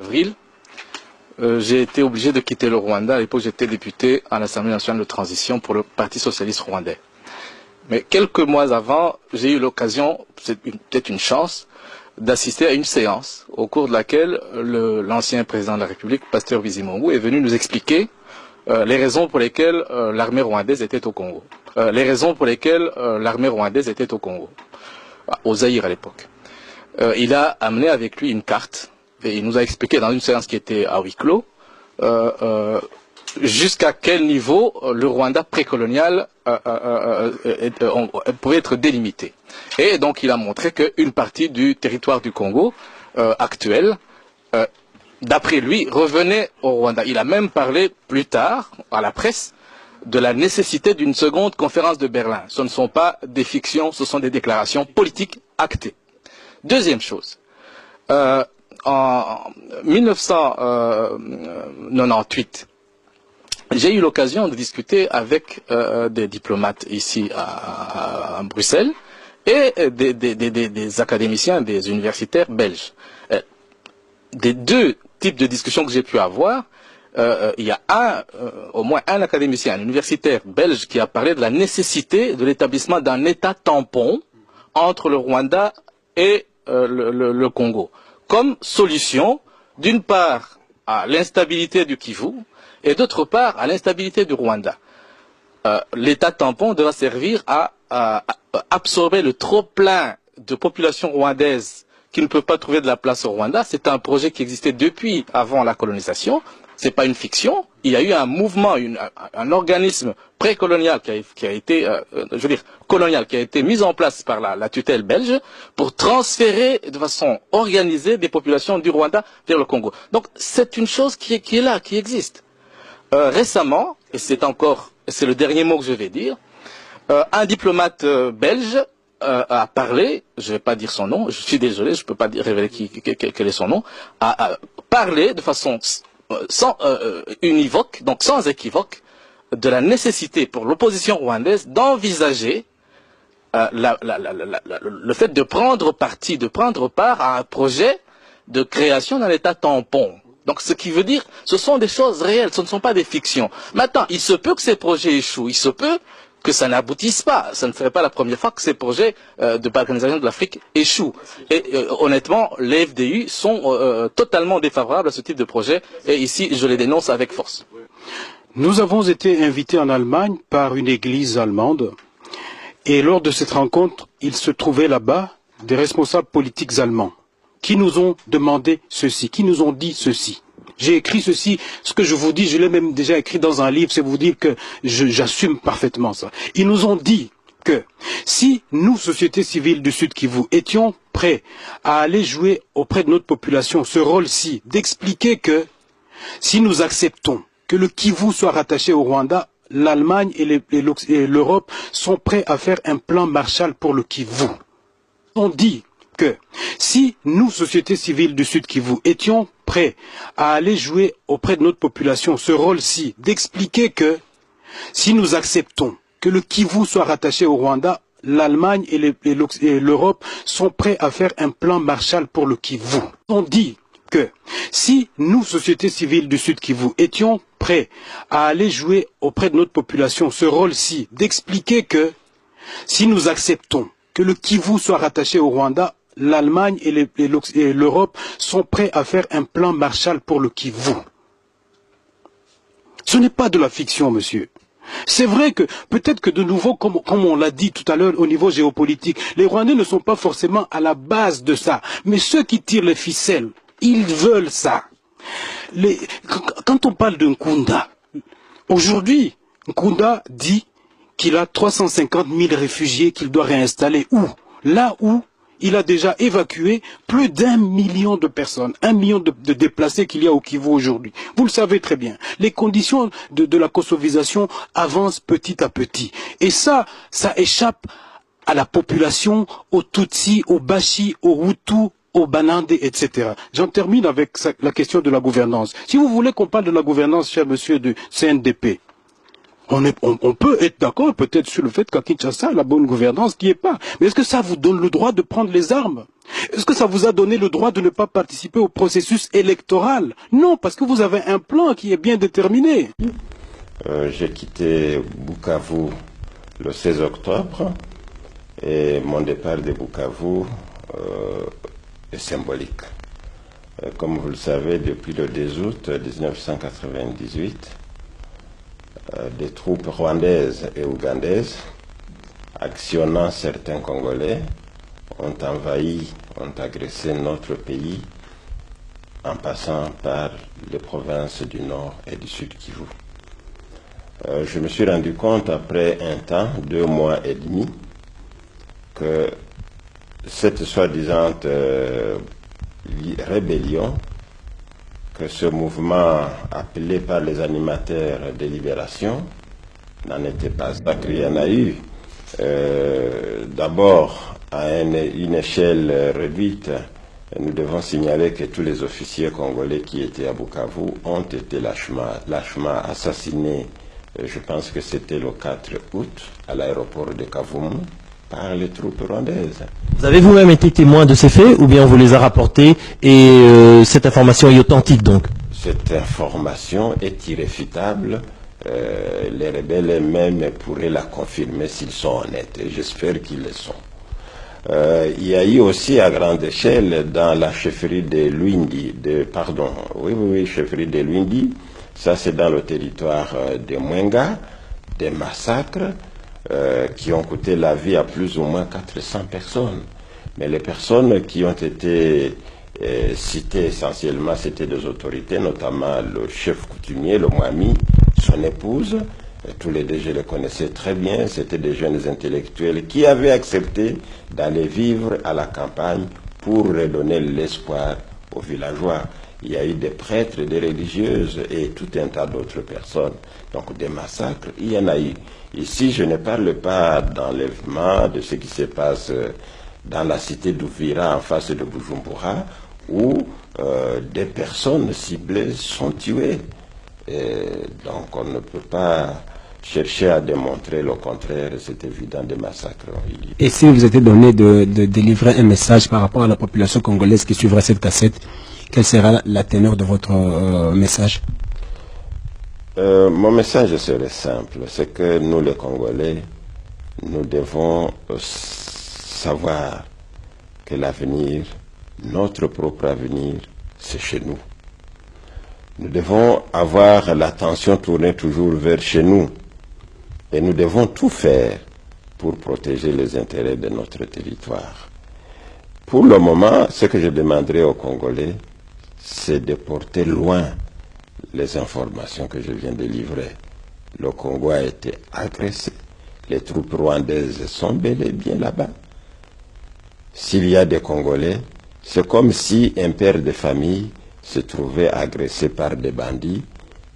avril, j'ai été obligé de quitter le Rwanda. À l'époque, j'étais député à l'Assemblée nationale de transition pour le Parti socialiste rwandais. Mais quelques mois avant, j'ai eu l'occasion, c'est peut-être une chance, d'assister à une séance au cours de laquelle l'ancien président de la République, Pasteur Bizimungu, est venu nous expliquer les raisons pour lesquelles l'armée rwandaise était au Congo. Au Zaïre à l'époque. Il a amené avec lui une carte et il nous a expliqué dans une séance qui était à huis clos jusqu'à quel niveau le Rwanda précolonial pouvait être délimité. Et donc il a montré qu'une partie du territoire du Congo actuel, d'après lui, revenait au Rwanda. Il a même parlé plus tard, à la presse, de la nécessité d'une seconde conférence de Berlin. Ce ne sont pas des fictions, ce sont des déclarations politiques actées. Deuxième chose, en 1998, j'ai eu l'occasion de discuter avec des diplomates ici à Bruxelles et des académiciens, des universitaires belges. Des deux types de discussions que j'ai pu avoir, il y a au moins un académicien, un universitaire belge qui a parlé de la nécessité de l'établissement d'un État tampon entre le Rwanda et le Congo, comme solution, d'une part, à l'instabilité du Kivu, et d'autre part, à l'instabilité du Rwanda. L'État tampon devra servir à absorber le trop-plein de population rwandaise qui ne peut pas trouver de la place au Rwanda. C'est un projet qui existait depuis avant la colonisation. C'est pas une fiction. Il y a eu un mouvement, un organisme précolonial qui a été, colonial, qui a été mis en place par la tutelle belge pour transférer de façon organisée des populations du Rwanda vers le Congo. Donc c'est une chose qui est là, qui existe. Récemment, et c'est le dernier mot que je vais dire, un diplomate belge a parlé, je ne vais pas dire son nom, je suis désolé, je ne peux pas révéler quel est son nom, a parlé de façon univoque, donc sans équivoque, de la nécessité pour l'opposition rwandaise d'envisager le fait de prendre part à un projet de création d'un État tampon. Donc ce qui veut dire, ce sont des choses réelles, ce ne sont pas des fictions. Maintenant, il se peut que ces projets échouent, il se peut que ça n'aboutisse pas. Ça ne serait pas la première fois que ces projets de balkanisation de l'Afrique échouent. Et honnêtement, les FDU sont totalement défavorables à ce type de projet. Et ici, je les dénonce avec force. Nous avons été invités en Allemagne par une église allemande. Et lors de cette rencontre, il se trouvait là-bas des responsables politiques allemands qui nous ont demandé ceci, qui nous ont dit ceci. J'ai écrit ceci, ce que je vous dis, je l'ai même déjà écrit dans un livre, c'est vous dire que j'assume parfaitement ça. Ils nous ont dit que si nous, société civile du Sud Kivu, étions prêts à aller jouer auprès de notre population ce rôle-ci, d'expliquer que si nous acceptons que le Kivu soit rattaché au Rwanda, l'Allemagne et l'Europe sont prêts à faire un plan Marshall pour le Kivu. On dit que si nous, société civile du Sud Kivu, étions prêts à aller jouer auprès de notre population ce rôle-ci, d'expliquer que si nous acceptons que le Kivu soit rattaché au Rwanda, l'Allemagne et l'Europe sont prêts à faire un plan Marshall pour le Kivu. On dit que si nous, société civile du Sud Kivu, étions prêts à aller jouer auprès de notre population ce rôle-ci, d'expliquer que si nous acceptons que le Kivu soit rattaché au Rwanda, l'Allemagne et l'Europe sont prêts à faire un plan Marshall pour le Kivu. Ce n'est pas de la fiction, monsieur. C'est vrai que peut-être que de nouveau, comme on l'a dit tout à l'heure au niveau géopolitique, les Rwandais ne sont pas forcément à la base de ça. Mais ceux qui tirent les ficelles, ils veulent ça. Quand on parle de Nkunda, aujourd'hui, Nkunda dit qu'il a 350 000 réfugiés qu'il doit réinstaller. Où? Là où il a déjà évacué plus d'1 million de personnes, 1 million de déplacés qu'il y a au Kivu aujourd'hui. Vous le savez très bien. Les conditions de la kosovisation avancent petit à petit. Et ça échappe à la population, aux Tutsis, aux Bashi, aux Hutus, aux Banande, etc. J'en termine avec la question de la gouvernance. Si vous voulez qu'on parle de la gouvernance, cher monsieur du CNDP, On peut être d'accord peut-être sur le fait qu'à Kinshasa, la bonne gouvernance n'y est pas. Mais est-ce que ça vous donne le droit de prendre les armes? Est-ce que ça vous a donné le droit de ne pas participer au processus électoral? Non, parce que vous avez un plan qui est bien déterminé. J'ai quitté Bukavu le 16 octobre et mon départ de Bukavu est symbolique. Comme vous le savez, depuis le 10 août 1998, des troupes rwandaises et ougandaises, actionnant certains Congolais, ont envahi, ont agressé notre pays en passant par les provinces du Nord et du Sud Kivu. Je me suis rendu compte après un temps, 2 mois et demi, que cette soi-disant rébellion, que ce mouvement appelé par les animateurs de libération n'en était pas. Il y en a eu d'abord à une échelle réduite. Nous devons signaler que tous les officiers congolais qui étaient à Bukavu ont été lâchement assassinés. Je pense que c'était le 4 août à l'aéroport de Kavumu par les troupes rwandaises. Vous avez vous-même été témoin de ces faits ou bien on vous les a rapportés et cette information est authentique donc? Cette information est irréfutable. Les rebelles eux-mêmes pourraient la confirmer s'ils sont honnêtes et j'espère qu'ils le sont. Il y a eu aussi à grande échelle dans la chefferie de Lwindi, chefferie de Lwindi, ça c'est dans le territoire de Mwenga, des massacres qui ont coûté la vie à plus ou moins 400 personnes. Mais les personnes qui ont été citées essentiellement, c'était des autorités, notamment le chef coutumier, le Mwami, son épouse. Tous les deux, je les connaissais très bien. C'était des jeunes intellectuels qui avaient accepté d'aller vivre à la campagne pour redonner l'espoir aux villageois. Il y a eu des prêtres, des religieuses et tout un tas d'autres personnes. Donc des massacres, il y en a eu. Ici, je ne parle pas d'enlèvement, de ce qui se passe dans la cité d'Ouvira en face de Bujumbura, où des personnes ciblées sont tuées. Et donc on ne peut pas chercher à démontrer le contraire, c'est évident, des massacres. Et si vous était donné de délivrer un message par rapport à la population congolaise qui suivra cette cassette, quelle sera la teneur de votre message? Mon message serait simple, c'est que nous les Congolais, nous devons savoir que l'avenir, notre propre avenir, c'est chez nous. Nous devons avoir l'attention tournée toujours vers chez nous et nous devons tout faire pour protéger les intérêts de notre territoire. Pour le moment, ce que je demanderai aux Congolais, c'est de porter loin les informations que je viens de livrer. Le Congo a été agressé. Les troupes rwandaises sont bel et bien là-bas. S'il y a des Congolais, c'est comme si un père de famille se trouvait agressé par des bandits,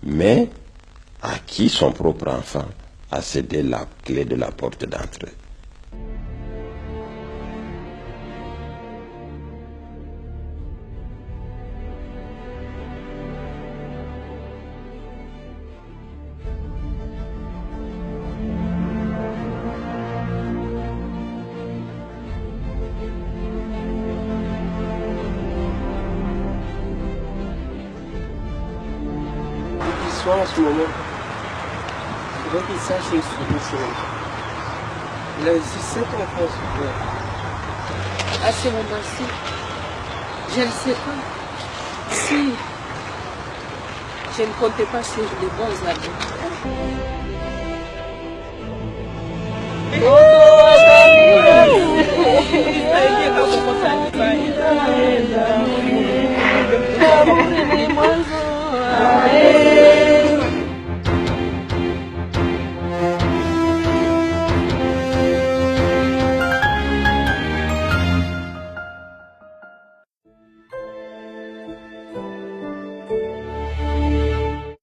mais à qui son propre enfant a cédé la clé de la porte d'entrée. En ce moment, il faut qu'il sache une chose. Il a aussi 7 enfants. À ce moment-ci, je ne sais pas si je ne comptais pas sur les bons amis.